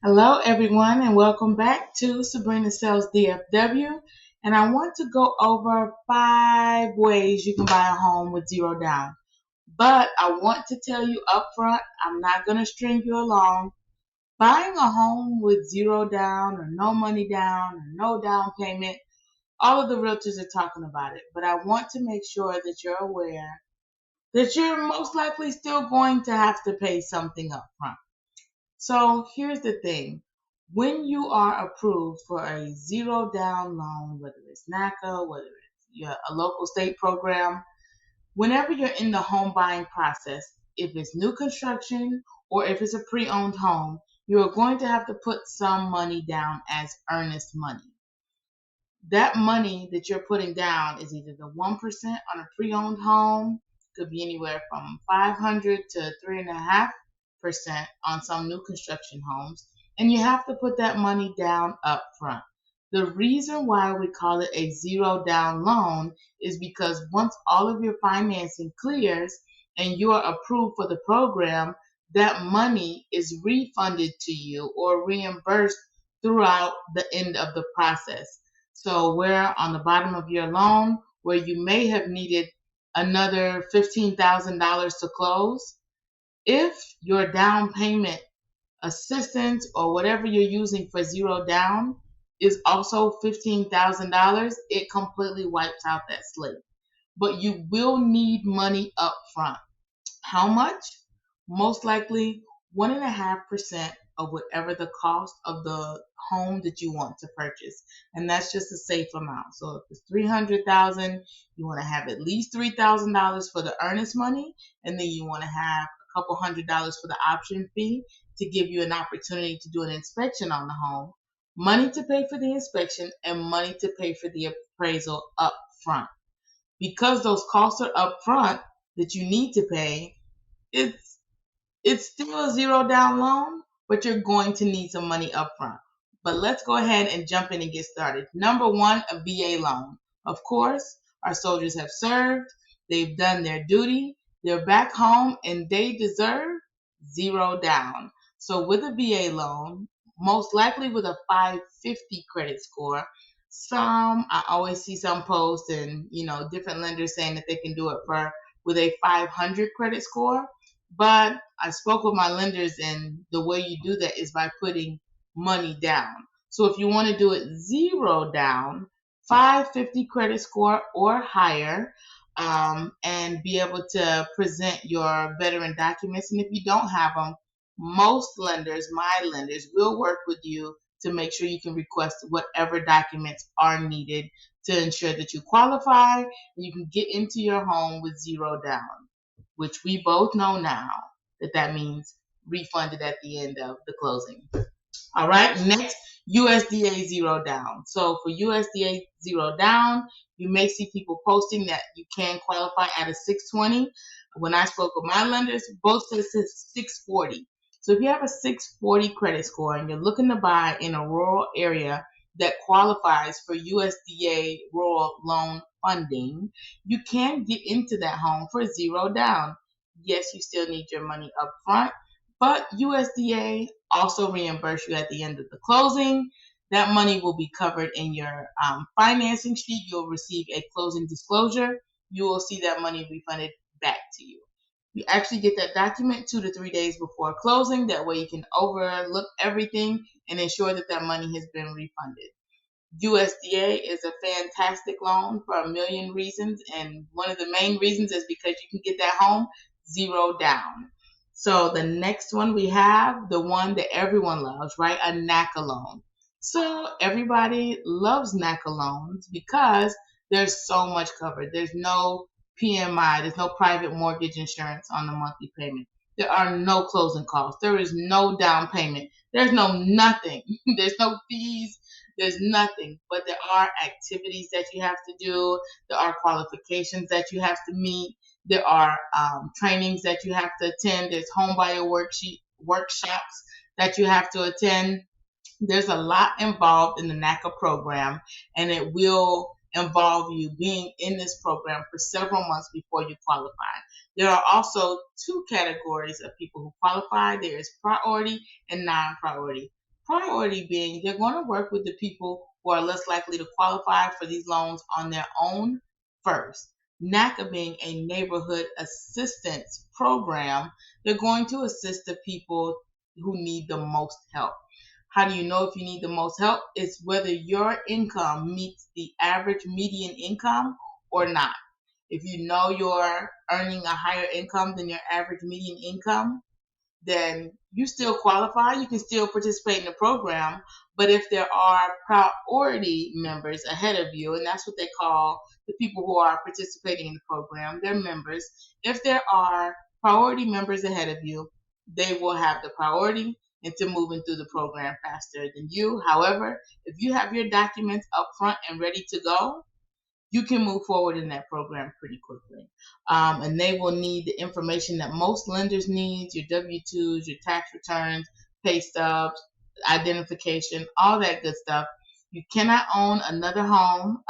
Hello, everyone, and welcome back to Sabrina Sells DFW. And I want to go over 5 ways you can buy a home with zero down. But I want to tell you up front, I'm not going to string you along. Buying a home with zero down or no money down or no down payment, all of the realtors are talking about it. But I want to make sure that you're aware that you're most likely still going to have to pay something up front. So here's the thing. When you are approved for a zero down loan, whether it's NACA, whether it's a local state program, whenever you're in the home buying process, if it's new construction or if it's a pre-owned home, you're going to have to put some money down as earnest money. That money that you're putting down is either the 1% on a pre-owned home, could be anywhere from 500 to 3.5% on some new construction homes, and you have to put that money down up front. The reason why we call it a zero down loan is because once all of your financing clears and you are approved for the program, that money is refunded to you or reimbursed throughout the end of the process. So where on the bottom of your loan, where you may have needed another $15,000 to close, if your down payment assistance or whatever you're using for zero down is also $15,000, it completely wipes out that slate. But you will need money up front. How much? Most likely 1.5% of whatever the cost of the home that you want to purchase. And that's just a safe amount. So if it's 300,000, you want to have at least $3,000 for the earnest money, and then you want to have a couple $100 for the option fee to give you an opportunity to do an inspection on the home, money to pay for the inspection, and money to pay for the appraisal up front. Because those costs are up front that you need to pay, it's it's still a zero down loan, but you're going to need some money up front. But let's go ahead and jump in and get started. Number one, a VA loan. Of course, our soldiers have served, they've done their duty, they're back home, and they deserve zero down. So with a VA loan, most likely with a 550 credit score, I always see some posts and different lenders saying that they can do it for with a 500 credit score. But I spoke with my lenders, and the way you do that is by putting money down. So if you want to do it zero down, 550 credit score or higher, and be able to present your veteran documents. And if you don't have them, most lenders, my lenders, will work with you to make sure you can request whatever documents are needed to ensure that you qualify and you can get into your home with zero down, which we both know now that that means refunded at the end of the closing. All right, next, USDA zero down. So for USDA zero down, you may see people posting that you can qualify at a 620. When I spoke with my lenders, both said 640. So if you have a 640 credit score and you're looking to buy in a rural area that qualifies for USDA rural loan funding, you can get into that home for zero down. Yes, you still need your money up front, but USDA also reimburse you at the end of the closing. That money will be covered in your financing sheet. You'll receive a closing disclosure. You will see that money refunded back to you. You actually get that document 2 to 3 days before closing. That way you can overlook everything and ensure that that money has been refunded. USDA is a fantastic loan for a million reasons, and one of the main reasons is because you can get that home zero down. So the next one we have, the one that everyone loves, right? A NACA loan. So everybody loves NACA loans because there's so much covered. There's no PMI, there's no private mortgage insurance on the monthly payment. There are no closing costs. There is no down payment. There's no nothing. There's no fees. There's nothing, but there are activities that you have to do. There are qualifications that you have to meet. There are trainings that you have to attend. There's home buyer workshops that you have to attend. There's a lot involved in the NACA program, and it will involve you being in this program for several months before you qualify. There are also two categories of people who qualify. There is priority and non-priority. Priority being they're going to work with the people who are less likely to qualify for these loans on their own first. NACA being a neighborhood assistance program, they're going to assist the people who need the most help. How do you know if you need the most help? It's whether your income meets the average median income or not. If you know you're earning a higher income than your average median income, then you still qualify. You can still participate in the program. But if there are priority members ahead of you, and that's what they call the people who are participating in the program, they're members. If there are priority members ahead of you, they will have the priority into moving through the program faster than you. However, if you have your documents up front and ready to go, you can move forward in that program pretty quickly. And they will need the information that most lenders need, your W-2s, your tax returns, pay stubs, identification, all that good stuff. You cannot own another home,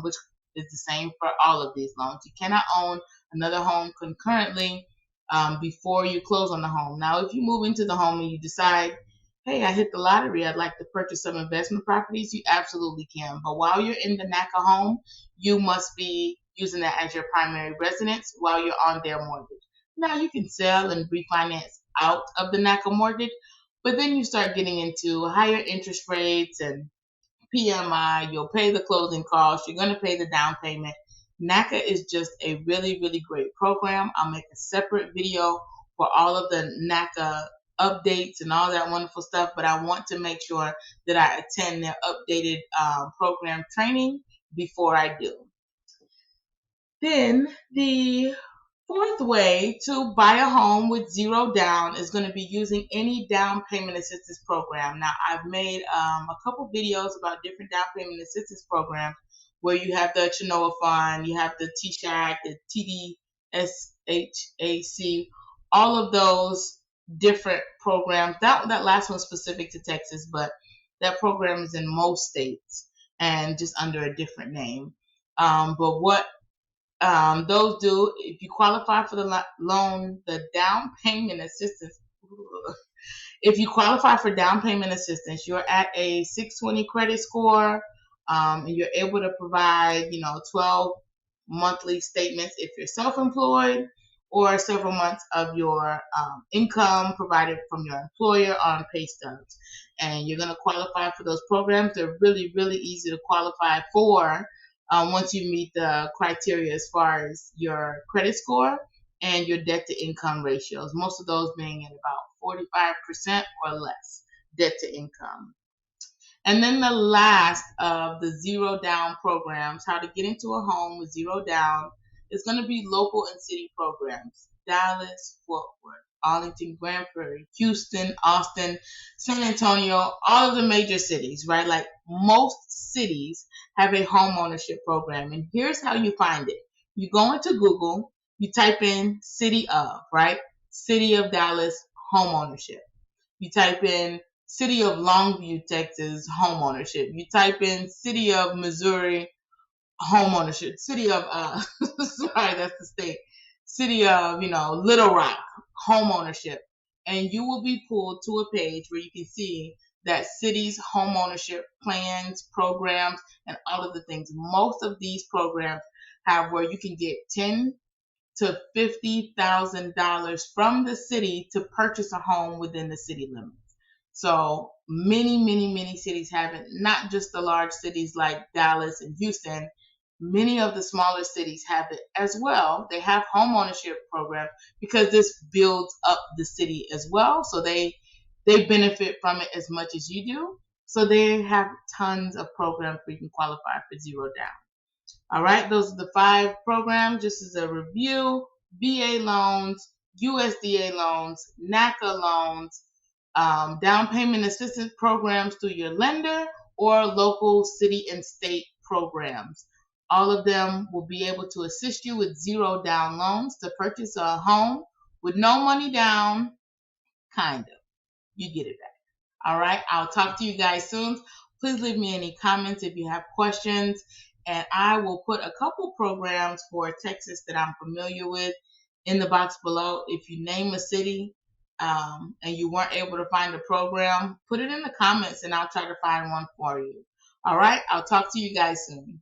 which is the same for all of these loans. You cannot own another home concurrently before you close on the home. Now, if you move into the home and you decide, hey, I hit the lottery, I'd like to purchase some investment properties, you absolutely can. But while you're in the NACA home, you must be using that as your primary residence while you're on their mortgage. Now you can sell and refinance out of the NACA mortgage, but then you start getting into higher interest rates and PMI. You'll pay the closing costs. You're going to pay the down payment. NACA is just a really, really great program. I'll make a separate video for all of the NACA updates and all that wonderful stuff, but I want to make sure that I attend their updated program training before I do. Then the fourth way to buy a home with zero down is going to be using any down payment assistance program. Now, I've made a couple videos about different down payment assistance programs where you have the Chenoa Fund, you have the TSHAC, the TDSHAC, all of those different programs. That last one's specific to Texas, but that program is in most states and just under a different name. But what those do, if you qualify for the loan, the down payment assistance. If you qualify for down payment assistance, you're at a 620 credit score, and you're able to provide, 12 monthly statements if you're self-employed, or several months of your income provided from your employer on pay stubs. And you're going to qualify for those programs. They're really, really easy to qualify for once you meet the criteria as far as your credit score and your debt to income ratios. Most of those being at about 45% or less debt to income. And then the last of the zero down programs, how to get into a home with zero down, is going to be local and city programs. Dallas, Fort Worth, Arlington, Grand Prairie, Houston, Austin, San Antonio, all of the major cities, right? Like most cities have a home ownership program. And here's how you find it. You go into Google, you type in city of, right? City of Dallas, home ownership. You type in City of Longview, Texas, home ownership. You type in City of Missouri, home ownership. City of, sorry, that's the state. City of, Little Rock, home ownership. And you will be pulled to a page where you can see that city's home ownership plans, programs, and all of the things. Most of these programs have where you can get $10,000 to $50,000 from the city to purchase a home within the city limits. So many, many, many cities have it, not just the large cities like Dallas and Houston. Many of the smaller cities have it as well. They have home ownership programs because this builds up the city as well. So they benefit from it as much as you do. So they have tons of programs where you can qualify for zero down. All right, those are the 5 programs. Just as a review: VA loans, USDA loans, NACA loans, down payment assistance programs through your lender, or local city and state programs. All of them will be able to assist you with zero down loans to purchase a home with no money down, kind of. You get it back. All right, I'll talk to you guys soon. Please leave me any comments if you have questions, and I will put a couple programs for Texas that I'm familiar with in the box below. If you name a city, and you weren't able to find the program, put it in the comments and I'll try to find one for you. All right, I'll talk to you guys soon.